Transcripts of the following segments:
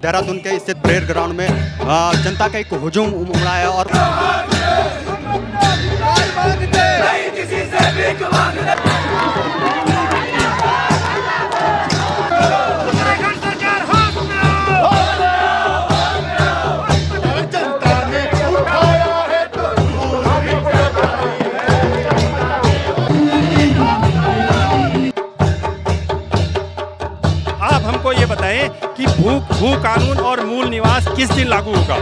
देहरादून के स्थित parade ground में जनता का एक हुजूम उमड़ा है और आप हमको ये बताएं कि भू कानून और मूल निवास किस दिन लागू होगा,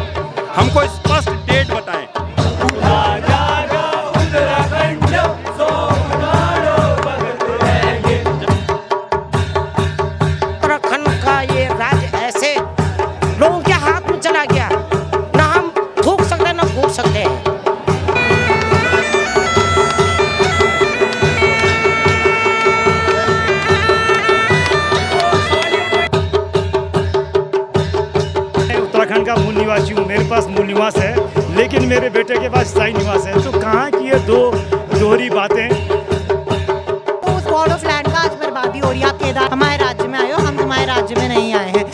हमको स्पष्ट डेट बताएं। उत्तराखंड का ये राज्य ऐसे लोगों के हाथ में चला गया, ना हम थूक सकते ना फूक सकते हैं। उत्तराखंड का मूल निवासी हूँ, मेरे पास मूल निवास है, लेकिन मेरे बेटे के पास स्थायी निवास है। तो कहाँ की ये दो दोहरी बातें। तो उस बॉर्ड ऑफ लैंड का आज बर्बादी हो रही है। आप केदार हमारे राज्य में आए हो, हम तुम्हारे राज्य में नहीं आए हैं।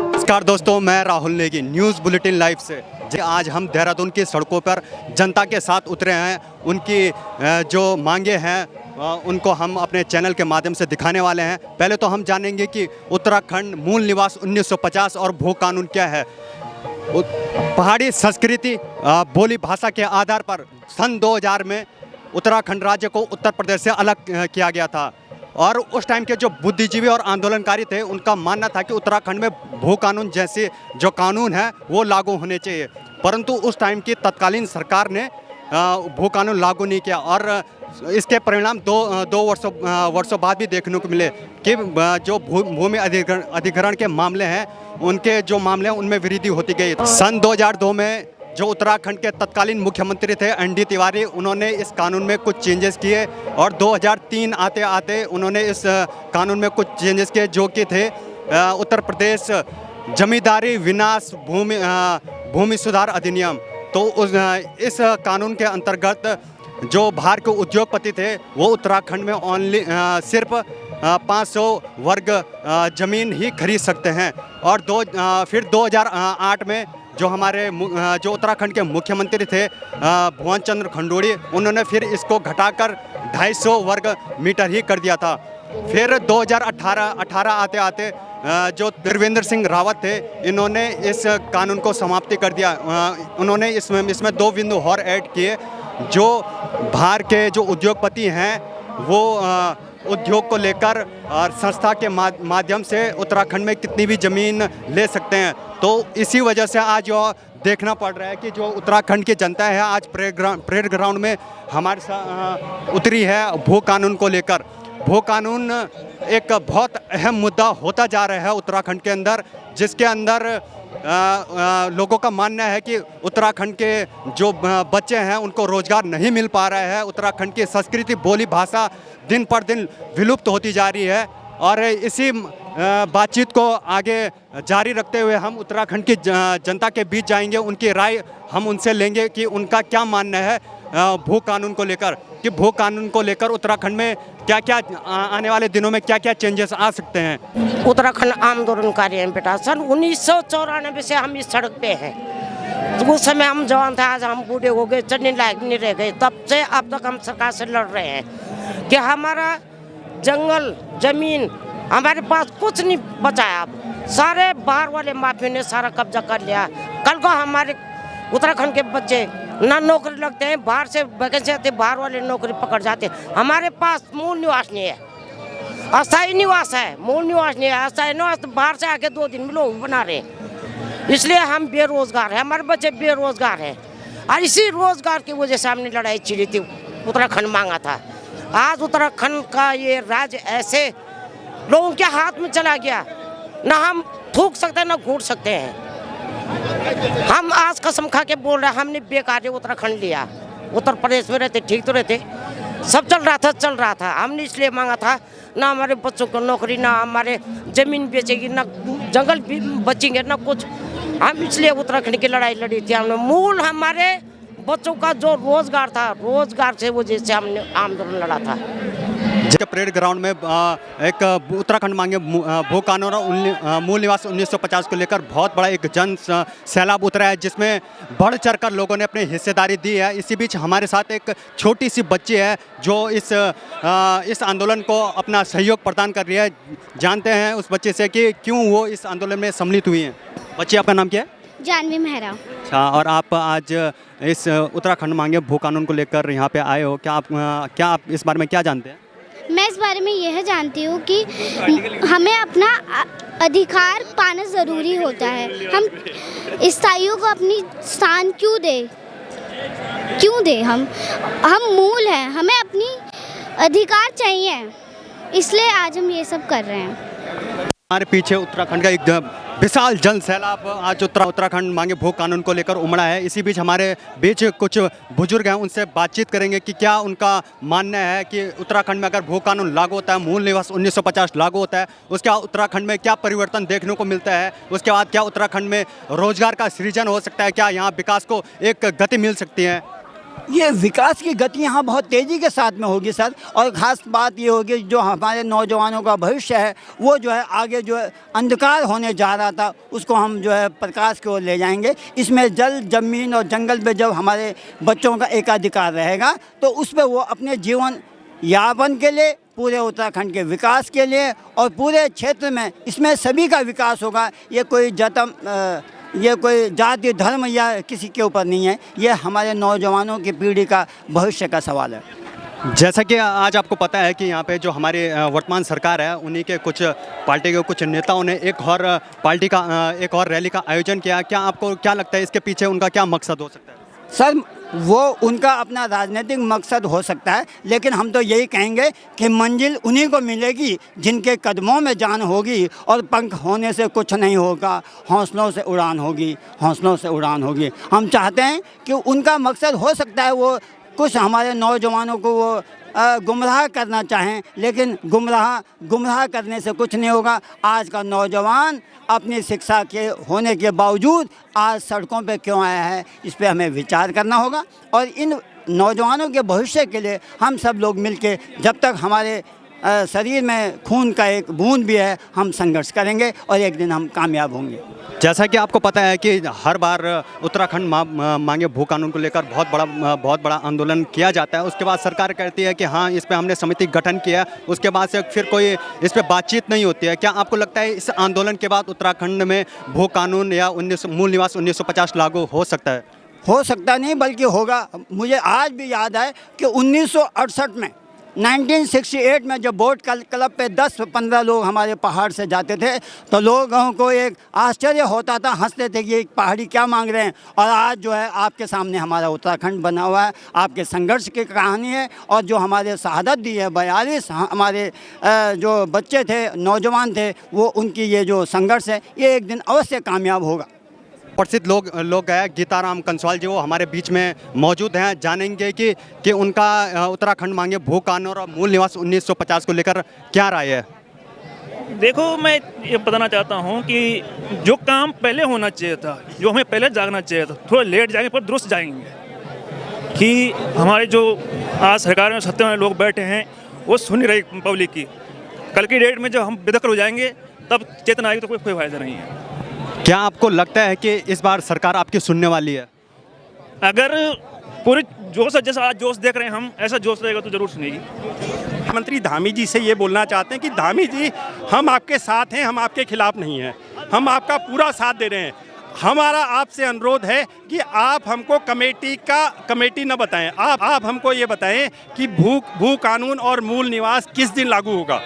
नमस्कार दोस्तों, मैं Rahul Negi news bulletin live से। आज हम देहरादून की सड़कों पर जनता के साथ उतरे हैं। उनकी जो मांगे हैं उनको हम अपने चैनल के माध्यम से दिखाने वाले हैं। पहले तो हम जानेंगे कि उत्तराखंड मूल निवास 1950 और भू कानून क्या है। पहाड़ी संस्कृति बोली भाषा के आधार पर सन 2000 में उत्तराखंड राज्य को उत्तर प्रदेश से अलग किया गया था और उस टाइम के जो बुद्धिजीवी और आंदोलनकारी थे उनका मानना था कि उत्तराखंड में भू कानून जैसे जो कानून है वो लागू होने चाहिए, परंतु उस टाइम की तत्कालीन सरकार ने भू कानून लागू नहीं किया और इसके परिणाम दो वर्षों बाद भी देखने को मिले कि जो भूमि अधिग्रहण के मामले हैं उनके जो मामले हैं उनमें वृद्धि होती गई। सन 2002 में जो उत्तराखंड के तत्कालीन मुख्यमंत्री थे ND तिवारी, उन्होंने इस कानून में कुछ चेंजेस किए और 2003 आते आते उन्होंने इस कानून में कुछ चेंजेस किए जो कि थे उत्तर प्रदेश जमींदारी विनाश भूमि सुधार अधिनियम। तो इस कानून के अंतर्गत जो बाहर के उद्योगपति थे वो उत्तराखंड में सिर्फ 500 वर्ग ज़मीन ही खरीद सकते हैं और फिर 2008 में जो उत्तराखंड के मुख्यमंत्री थे भुवन चंद्र खंडूड़ी, उन्होंने फिर इसको घटाकर 250 वर्ग मीटर ही कर दिया था। फिर 2018 आते आते जो त्रिवेंद्र सिंह रावत थे, इन्होंने इस कानून को समाप्ति कर दिया। उन्होंने इसमें 2 बिंदु और ऐड किए। जो बाहर के जो उद्योगपति हैं वो उद्योग को लेकर और संस्था के माध्यम से उत्तराखंड में कितनी भी ज़मीन ले सकते हैं। तो इसी वजह से आज देखना पड़ रहा है कि जो उत्तराखंड की जनता है आज परेड ग्राउंड में हमारे साथ उतरी है भू कानून को लेकर। भू कानून एक बहुत अहम मुद्दा होता जा रहा है उत्तराखंड के अंदर, जिसके अंदर लोगों का मानना है कि उत्तराखंड के जो बच्चे हैं उनको रोज़गार नहीं मिल पा रहा है। उत्तराखंड की संस्कृति बोली भाषा दिन पर दिन विलुप्त होती जा रही है और इसी बातचीत को आगे जारी रखते हुए हम उत्तराखंड की जनता के बीच जाएंगे। उनकी राय हम उनसे लेंगे कि उनका क्या मानना है भू कानून को लेकर, कि भू कानून को लेकर उत्तराखंड में क्या क्या आने वाले दिनों में क्या क्या चेंजेस आ सकते हैं। उत्तराखंड आंदोलनकारी हैं बेटा। सन 1994 से हम इस सड़क पे हैं। तो उस समय हम जवान थे, आज हम बूढ़े हो गए, चलने लायक नहीं रह गए। तब से अब तक हम सरकार से लड़ रहे हैं कि हमारा जंगल जमीन हमारे पास कुछ नहीं बचा है। अब सारे बाहर वाले माफिया ने सारा कब्जा कर लिया। कल को हमारे उत्तराखंड के बच्चे ना नौकरी लगते हैं, बाहर से वैकेंसी आती है, बाहर वाले नौकरी पकड़ जाते हैं। हमारे पास मूल निवास नहीं है, अस्थायी निवास है, मूल निवास नहीं है। अस्थायी निवास तो बाहर से आके 2 दिन में लोग बना रहे हैं, इसलिए हम बेरोजगार हैं, हमारे बच्चे बेरोजगार हैं। और इसी रोजगार की वजह से हमने लड़ाई छिड़ी थी, उत्तराखंड मांगा था। आज उत्तराखंड का ये राज्य ऐसे लोगों के हाथ में चला गया, ना हम थूक सकते ना घूट सकते हैं। हम आज कसम खा के बोल रहे हैं, हमने बेकार उत्तराखंड लिया। उत्तर प्रदेश में रहते ठीक तो रहते, सब चल रहा था। हमने इसलिए मांगा था ना हमारे बच्चों को नौकरी, ना हमारे ज़मीन बेचेगी, ना जंगल बचेंगे, ना कुछ। हम इसलिए उत्तराखंड की लड़ाई लड़ी थी। हमने मूल हमारे बच्चों का जो रोजगार था, रोजगार से वजह से हमने आंदोलन लड़ा था। जिसके परेड ग्राउंड में एक उत्तराखंड मांगे भू कानून और मूल निवास 1950 को लेकर बहुत बड़ा एक जन सैलाब उतरा है, जिसमें बढ़ चढ़कर लोगों ने अपनी हिस्सेदारी दी है। इसी बीच हमारे साथ एक छोटी सी बच्ची है जो इस आंदोलन को अपना सहयोग प्रदान कर रही है। जानते हैं उस बच्चे से कि क्यों वो इस आंदोलन में सम्मिलित हुई हैं। बच्ची, आपका नाम क्या है? जानवी मेहरा। अच्छा, और आप आज इस उत्तराखंड मांगे भू कानून को लेकर यहाँ पे आए हो, क्या आप इस बारे में क्या जानते हैं? मैं इस बारे में यह जानती हूँ कि हमें अपना अधिकार पाना ज़रूरी होता है। हम ईसाइयों को अपनी स्थान क्यों दे? हम मूल हैं, हमें अपनी अधिकार चाहिए, इसलिए आज हम ये सब कर रहे हैं। हमारे पीछे उत्तराखंड का एक विशाल जन सैलाब आज उत्तराखंड मांगे भू कानून को लेकर उमड़ा है। इसी बीच हमारे बीच कुछ बुजुर्ग हैं, उनसे बातचीत करेंगे कि क्या उनका मानना है कि उत्तराखंड में अगर भू कानून लागू होता है, मूल निवास 1950 लागू होता है, उसके बाद उत्तराखंड में क्या परिवर्तन देखने को मिलता है। उसके बाद क्या उत्तराखंड में रोजगार का सृजन हो सकता है, क्या यहाँ विकास को एक गति मिल सकती है। ये विकास की गति यहाँ बहुत तेज़ी के साथ में होगी सर। और ख़ास बात ये होगी जो हमारे नौजवानों का भविष्य है वो जो है आगे जो है अंधकार होने जा रहा था उसको हम जो है प्रकाश की ओर ले जाएंगे। इसमें जल, ज़मीन और जंगल पे जब हमारे बच्चों का एकाधिकार रहेगा तो उस पर वो अपने जीवन यापन के लिए, पूरे उत्तराखंड के विकास के लिए और पूरे क्षेत्र में इसमें सभी का विकास होगा। ये कोई जाति, धर्म या किसी के ऊपर नहीं है, ये हमारे नौजवानों की पीढ़ी का भविष्य का सवाल है। जैसा कि आज आपको पता है कि यहाँ पे जो हमारी वर्तमान सरकार है, उन्हीं के कुछ पार्टी के कुछ नेताओं ने एक और रैली का आयोजन किया। क्या आपको क्या लगता है इसके पीछे उनका क्या मकसद हो सकता है? सर, वो उनका अपना राजनीतिक मकसद हो सकता है, लेकिन हम तो यही कहेंगे कि मंजिल उन्हीं को मिलेगी जिनके कदमों में जान होगी और पंख होने से कुछ नहीं होगा, हौसलों से उड़ान होगी, हौसलों से उड़ान होगी। हम चाहते हैं कि उनका मकसद हो सकता है वो कुछ हमारे नौजवानों को वो गुमराह करना चाहें, लेकिन गुमराह करने से कुछ नहीं होगा। आज का नौजवान अपनी शिक्षा के होने के बावजूद आज सड़कों पे क्यों आया है, इस पे हमें विचार करना होगा। और इन नौजवानों के भविष्य के लिए हम सब लोग मिलके, जब तक हमारे शरीर में खून का एक बूंद भी है, हम संघर्ष करेंगे और एक दिन हम कामयाब होंगे। जैसा कि आपको पता है कि हर बार उत्तराखंड मांगे भू कानून को लेकर बहुत बड़ा आंदोलन किया जाता है। उसके बाद सरकार कहती है कि हाँ, इस पे हमने समिति गठन किया, उसके बाद से फिर कोई इस पे बातचीत नहीं होती है। क्या आपको लगता है इस आंदोलन के बाद उत्तराखंड में भू कानून या मूल निवास 1950 लागू हो सकता है? हो सकता नहीं, बल्कि होगा। मुझे आज भी याद है कि 1968 में 1968 में जब बोट क्लब पे 10-15 लोग हमारे पहाड़ से जाते थे तो लोगों को एक आश्चर्य होता था, हंसते थे कि ये पहाड़ी क्या मांग रहे हैं। और आज जो है आपके सामने हमारा उत्तराखंड बना हुआ है, आपके संघर्ष की कहानी है। और जो हमारे शहादत दी है 42 हमारे जो बच्चे थे, नौजवान थे, वो उनकी ये जो संघर्ष है ये एक दिन अवश्य कामयाब होगा। प्रसिद्ध लोग गए गीताराम कंसवाल जी, वो हमारे बीच में मौजूद हैं। जानेंगे कि उनका उत्तराखंड मांगे भू कानून और मूल निवास 1950 को लेकर क्या राय है। देखो, मैं ये बताना चाहता हूँ कि जो काम पहले होना चाहिए था, जो हमें पहले जागना चाहिए था, थोड़ा लेट जाएंगे पर दुरुस्त जाएंगे। कि हमारे जो आज सरकार में सत्ता में लोग बैठे हैं वो सुन रही पब्लिक की, कल की डेट में जब हम बेदखल हो जाएंगे तब चेतना आएगी तो कोई फायदा नहीं है। क्या आपको लगता है कि इस बार सरकार आपकी सुनने वाली है? अगर पूरी जोश, जैसा आज जोश देख रहे हैं हम, ऐसा जोश रहेगा तो जरूर सुनेगी। मंत्री धामी जी से ये बोलना चाहते हैं कि धामी जी, हम आपके साथ हैं, हम आपके खिलाफ नहीं हैं, हम आपका पूरा साथ दे रहे हैं। हमारा आपसे अनुरोध है कि आप हमको कमेटी न बताएं, आप हमको ये बताएं कि भू कानून और मूल निवास किस दिन लागू होगा,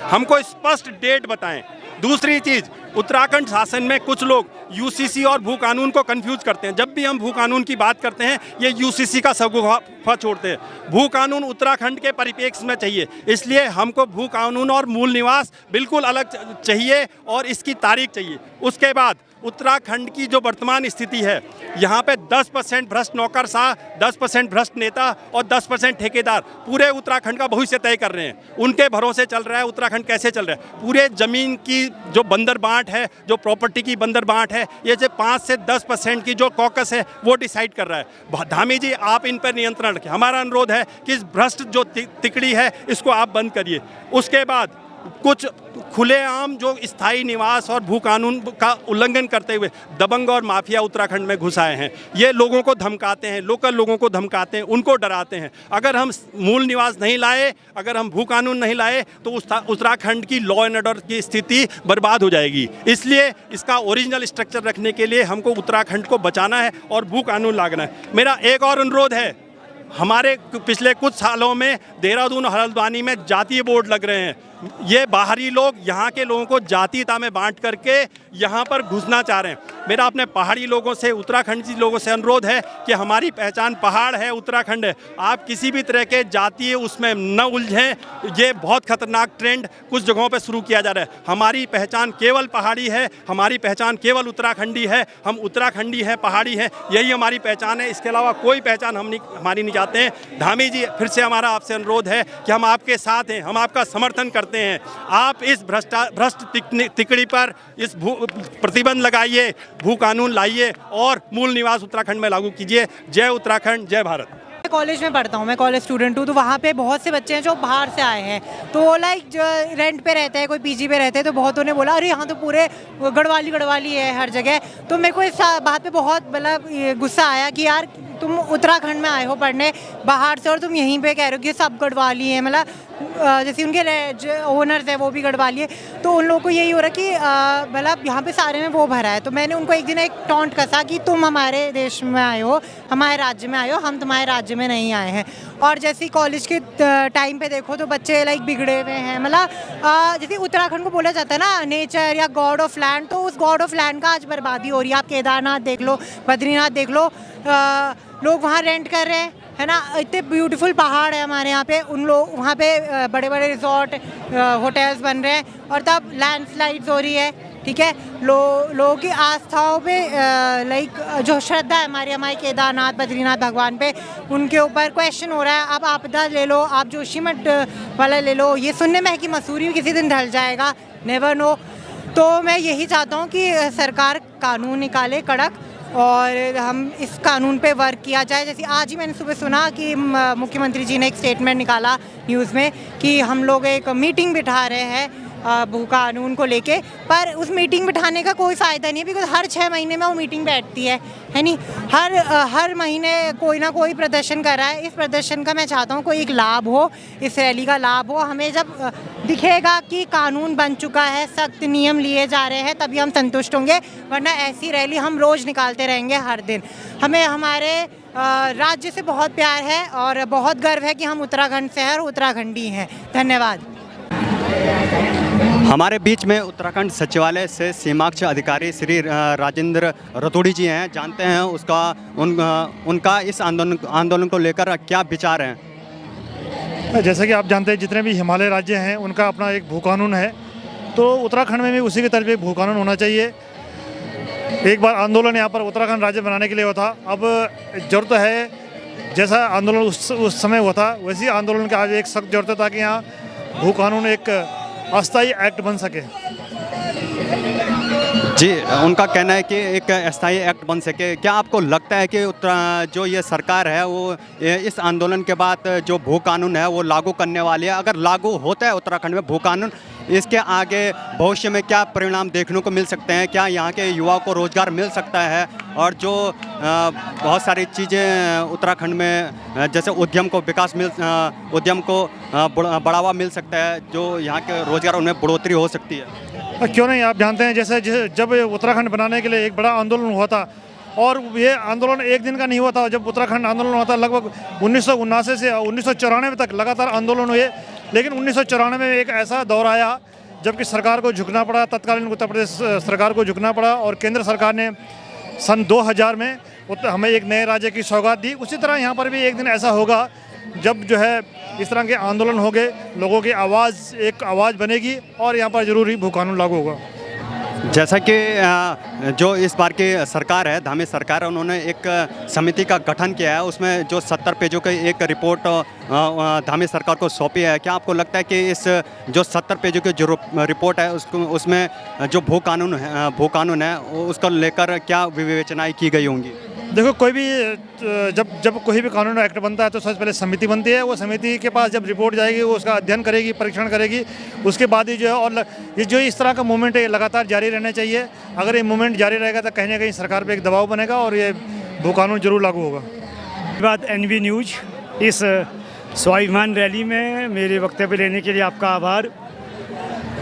हमको स्पष्ट डेट बताएं। दूसरी चीज़, उत्तराखंड शासन में कुछ लोग यूसीसी और भू कानून को कंफ्यूज करते हैं। जब भी हम भू कानून की बात करते हैं ये यूसीसी का सगुफा छोड़ते हैं। भू कानून उत्तराखंड के परिप्रेक्ष्य में चाहिए, इसलिए हमको भू कानून और मूल निवास बिल्कुल अलग चाहिए और इसकी तारीख चाहिए। उसके बाद उत्तराखंड की जो वर्तमान स्थिति है, यहाँ पे 10% भ्रष्ट नौकरशाह, 10% भ्रष्ट नेता और 10% ठेकेदार पूरे उत्तराखंड का भविष्य तय कर रहे हैं। उनके भरोसे चल रहा है उत्तराखंड। कैसे चल रहा है? पूरे ज़मीन की जो बंदर बांट है, जो प्रॉपर्टी की बंदर बांट है, ये जो 5 से 10% की जो कॉकस है वो डिसाइड कर रहा है। धामी जी, आप इन पर नियंत्रण रखें। हमारा अनुरोध है कि इस भ्रष्ट जो तिकड़ी है इसको आप बंद करिए। उसके बाद कुछ खुलेआम जो स्थायी निवास और भू कानून का उल्लंघन करते हुए दबंग और माफिया उत्तराखंड में घुस आए हैं। ये लोगों को धमकाते हैं, लोकल लोगों को धमकाते हैं, उनको डराते हैं। अगर हम मूल निवास नहीं लाए, अगर हम भू कानून नहीं लाए तो उत्तराखंड की लॉ एंड ऑर्डर की स्थिति बर्बाद हो जाएगी। इसलिए इसका ओरिजिनल स्ट्रक्चर रखने के लिए हमको उत्तराखंड को बचाना है और भू कानून लाना है। मेरा एक और अनुरोध है, हमारे पिछले कुछ सालों में देहरादून और हल्द्वानी में जातीय बोर्ड लग रहे हैं। ये बाहरी लोग यहाँ के लोगों को जातीयता में बांट करके यहाँ पर घुसना चाह रहे हैं। मेरा अपने पहाड़ी लोगों से, उत्तराखंडी लोगों से अनुरोध है कि हमारी पहचान पहाड़ है, उत्तराखंड है। आप किसी भी तरह के जातीय उसमें न उलझें। ये बहुत खतरनाक ट्रेंड कुछ जगहों पर शुरू किया जा रहा है। हमारी पहचान केवल पहाड़ी है, हमारी पहचान केवल उत्तराखंडी है। हम उत्तराखंडी हैं, पहाड़ी हैं, यही हमारी पहचान है। इसके अलावा कोई पहचान हमारी नहीं चाहते हैं। धामी जी, फिर से हमारा आपसे अनुरोध है कि हम आपके साथ हैं, हम आपका समर्थन करते हैं। आप इस भ्रष्ट तिकड़ी पर इस प्रतिबंध लगाइए, भू कानून लाइए और मूल निवास उत्तराखंड में लागू कीजिए। जय उत्तराखंड, जय भारत। कॉलेज में पढ़ता हूँ, मैं कॉलेज स्टूडेंट हूँ, तो वहाँ पे बहुत से बच्चे हैं जो बाहर से आए हैं। तो वो लाइक जो रेंट पे रहते हैं, कोई पीजी पे रहते हैं, तो बहुतों ने बोला अरे यहाँ तो पूरे गढ़वाली है हर जगह। तो मेरे को इस बात पे बहुत मतलब गुस्सा आया कि यार तुम उत्तराखंड में आए हो पढ़ने बाहर से और तुम यहीं पे कह रहे हो कि सब गढ़वाली है। मतलब जैसे उनके ओनर्स है वो भी गढ़वाली है, तो उन लोगों को यही हो रहा कि मतलब यहाँ पे सारे में वो भरा है। तो मैंने उनको एक दिन एक टॉन्ट कसा कि तुम हमारे देश में आए हो, हमारे राज्य में आए हो, हम तुम्हारे राज्य में नहीं आए हैं। और जैसे कॉलेज के टाइम पे देखो तो बच्चे लाइक बिगड़े हुए हैं। मतलब जैसे उत्तराखंड को बोला जाता है ना नेचर या गॉड ऑफ लैंड, तो उस गॉड ऑफ लैंड का आज बर्बादी हो रही है। आप केदारनाथ देख लो, बद्रीनाथ देख लो, लोग वहाँ रेंट कर रहे हैं, है ना। इतने ब्यूटीफुल पहाड़ है हमारे यहाँ पे, उन लोग वहाँ पे बड़े बड़े रिजॉर्ट होटल्स बन रहे हैं और तब लैंडस्लाइड्स हो रही है। ठीक है, लोगों की आस्थाओं पे लाइक जो श्रद्धा है हमारे केदारनाथ बद्रीनाथ भगवान पे, उनके ऊपर क्वेश्चन हो रहा है। अब आपदा ले लो, आप जोशीमठ वाला ले लो, ये सुनने में है कि मसूरी भी किसी दिन ढल जाएगा, नेवर नो। तो मैं यही चाहता हूँ कि सरकार कानून निकाले कड़क और हम इस कानून पे वर्क किया जाए। जैसे आज ही मैंने सुबह सुना कि मुख्यमंत्री जी ने एक स्टेटमेंट निकाला न्यूज़ में कि हम लोग एक मीटिंग बिठा रहे हैं भू कानून को लेके, पर उस मीटिंग बिठाने का कोई फ़ायदा नहीं है, बिकॉज हर 6 महीने में वो मीटिंग बैठती है नहीं। हर महीने कोई ना कोई प्रदर्शन कर रहा है। इस प्रदर्शन का मैं चाहता हूँ कोई एक लाभ हो, इस रैली का लाभ हो। हमें जब दिखेगा कि कानून बन चुका है, सख्त नियम लिए जा रहे हैं, तभी हम संतुष्ट होंगे, वरना ऐसी रैली हम रोज़ निकालते रहेंगे हर दिन। हमें हमारे राज्य से बहुत प्यार है और बहुत गर्व है कि हम उत्तराखंड से हैं और उत्तराखंडी हैं। धन्यवाद। हमारे बीच में उत्तराखंड सचिवालय से सीमाक्ष अधिकारी श्री राजेंद्र रतोड़ी जी हैं। जानते हैं उनका इस आंदोलन को लेकर क्या विचार हैं। जैसे कि आप जानते हैं जितने भी हिमालय राज्य हैं उनका अपना एक भू कानून है, तो उत्तराखंड में भी उसी की तरफ एक भू कानून होना चाहिए। एक बार आंदोलन यहाँ पर उत्तराखंड राज्य बनाने के लिए हुआ था। अब ज़रूरत है जैसा आंदोलन उस समय हुआ था वैसी आंदोलन की आज एक सख्त जरूरत है, ताकि यहाँ भू कानून एक अस्थायी एक्ट बन सके। जी, उनका कहना है कि एक अस्थायी एक्ट बन सके। क्या आपको लगता है कि जो ये सरकार है वो इस आंदोलन के बाद जो भू कानून है वो लागू करने वाली है? अगर लागू होता है उत्तराखंड में भू कानून, इसके आगे भविष्य में क्या परिणाम देखने को मिल सकते हैं? क्या यहाँ के युवाओं को रोज़गार मिल सकता है? और जो बहुत सारी चीज़ें उत्तराखंड में जैसे उद्यम को बढ़ावा मिल सकता है, जो यहाँ के रोज़गार उनमें बढ़ोतरी हो सकती है। क्यों नहीं, आप जानते हैं जैसे जब उत्तराखंड बनाने के लिए एक बड़ा आंदोलन हुआ था, और ये आंदोलन एक दिन का नहीं हुआ था। जब उत्तराखंड आंदोलन हुआ था लगभग 1979 से 1994 तक लगातार आंदोलन हुए, लेकिन 1994 में एक ऐसा दौर आया जबकि सरकार को झुकना पड़ा, तत्कालीन उत्तर प्रदेश सरकार को झुकना पड़ा, और केंद्र सरकार ने सन 2000 में हमें एक नए राज्य की सौगात दी। उसी तरह यहाँ पर भी एक दिन ऐसा होगा जब जो है इस तरह के आंदोलन होंगे, लोगों की एक आवाज़ बनेगी और यहाँ पर जरूर ही भू कानून लागू होगा। जैसा कि जो इस बार की सरकार है, धामी सरकार है, उन्होंने एक समिति का गठन किया है। उसमें जो 70 पेजों की एक रिपोर्ट धामी सरकार को सौंपी है। क्या आपको लगता है कि इस जो 70 पेजों की जो रिपोर्ट है उसमें जो भू कानून है उसको लेकर क्या विवेचनाएं की गई होंगी? देखो, कोई भी जब कोई भी कानून एक्ट बनता है तो सबसे पहले समिति बनती है। वो समिति के पास जब रिपोर्ट जाएगी वो उसका अध्ययन करेगी, परीक्षण करेगी। उसके बाद ही जो है, और ये जो इस तरह का मूवमेंट है लगातार जारी रहना चाहिए। अगर ये मूवमेंट जारी रहेगा तो कहीं ना कहीं सरकार पे एक दबाव बनेगा और ये भू कानून जरूर लागू होगा। बाद NV न्यूज इस स्वाभिमान रैली में मेरे वक्तव्य लेने के लिए आपका आभार।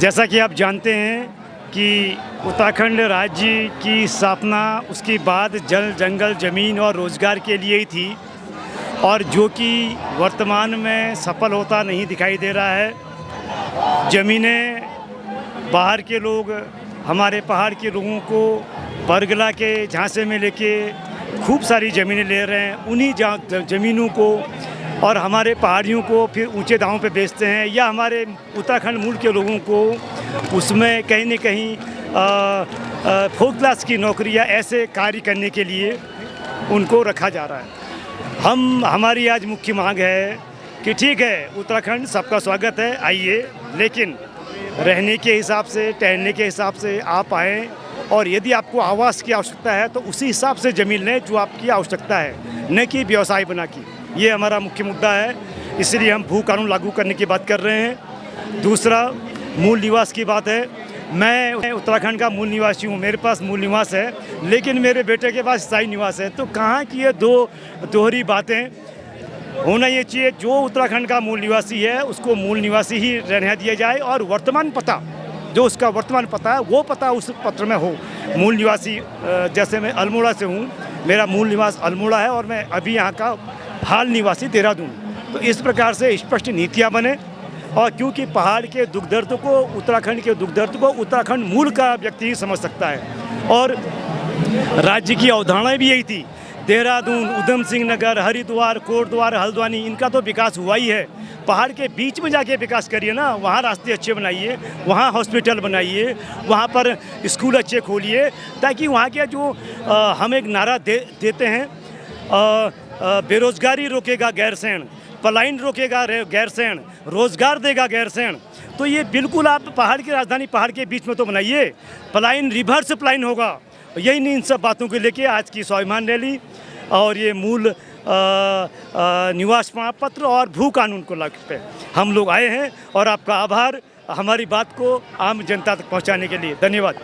जैसा कि आप जानते हैं कि उत्तराखंड राज्य की स्थापना उसके बाद जल, जंगल, ज़मीन और रोज़गार के लिए ही थी, और जो कि वर्तमान में सफल होता नहीं दिखाई दे रहा है। ज़मीनें बाहर के लोग हमारे पहाड़ के लोगों को बरगला के झांसे में लेके खूब सारी ज़मीनें ले रहे हैं। उन्हीं ज़मीनों को और हमारे पहाड़ियों को फिर ऊंचे दामों पे बेचते हैं, या हमारे उत्तराखंड मूल के लोगों को उसमें कहीं न कहीं फोर्थ क्लास की नौकरियां ऐसे कार्य करने के लिए उनको रखा जा रहा है। हमारी आज मुख्य मांग है कि ठीक है, उत्तराखंड सबका स्वागत है, आइए, लेकिन रहने के हिसाब से, ठहरने के हिसाब से आप आएँ, और यदि आपको आवास की आवश्यकता है तो उसी हिसाब से ज़मीन लें जो आपकी आवश्यकता है, न कि व्यवसाय बना की। ये हमारा मुख्य मुद्दा है, इसलिए हम भू कानून लागू करने की बात कर रहे हैं। दूसरा, मूल निवास की बात है। मैं उत्तराखंड का मूल निवासी हूँ, मेरे पास मूल निवास है, लेकिन मेरे बेटे के पास स्थायी निवास है। तो कहाँ की ये दोहरी बातें होना ये चाहिए। जो उत्तराखंड का मूल निवासी है उसको मूल निवासी ही रहने दिया जाए, और वर्तमान पता, जो उसका वर्तमान पता है वो पता उस पत्र में हो। मूल निवासी, जैसे मैं अल्मोड़ा से हूँ, मेरा मूल निवास अल्मोड़ा है और मैं अभी यहाँ का हाल निवासी देहरादून। तो इस प्रकार से स्पष्ट नीतियाँ बने, और क्योंकि पहाड़ के दुख दर्द को, उत्तराखंड के दुख दर्द को उत्तराखंड मूल का व्यक्ति ही समझ सकता है। और राज्य की अवधारणाएँ भी यही थी। देहरादून, उधम सिंह नगर, हरिद्वार, कोटद्वार, हल्द्वानी, इनका तो विकास हुआ ही है। पहाड़ के बीच में जाके विकास करिए ना, वहाँ रास्ते अच्छे बनाइए, वहाँ हॉस्पिटल बनाइए, वहाँ पर स्कूल अच्छे खोलिए, ताकि वहाँ के जो हम एक नारा देते हैं, बेरोजगारी रोकेगा गैरसैंण, पलायन रोकेगा गैरसैंण, रोजगार देगा गैरसैंण। तो ये बिल्कुल आप पहाड़ की राजधानी पहाड़ के बीच में तो बनाइए, पलायन रिवर्स पलायन होगा। यही नहीं, इन सब बातों को लेके आज की स्वाभिमान रैली और ये मूल निवास प्रमाण पत्र और भू कानून को लागू पे हम लोग आए हैं। और आपका आभार हमारी बात को आम जनता तक पहुंचाने के लिए। धन्यवाद।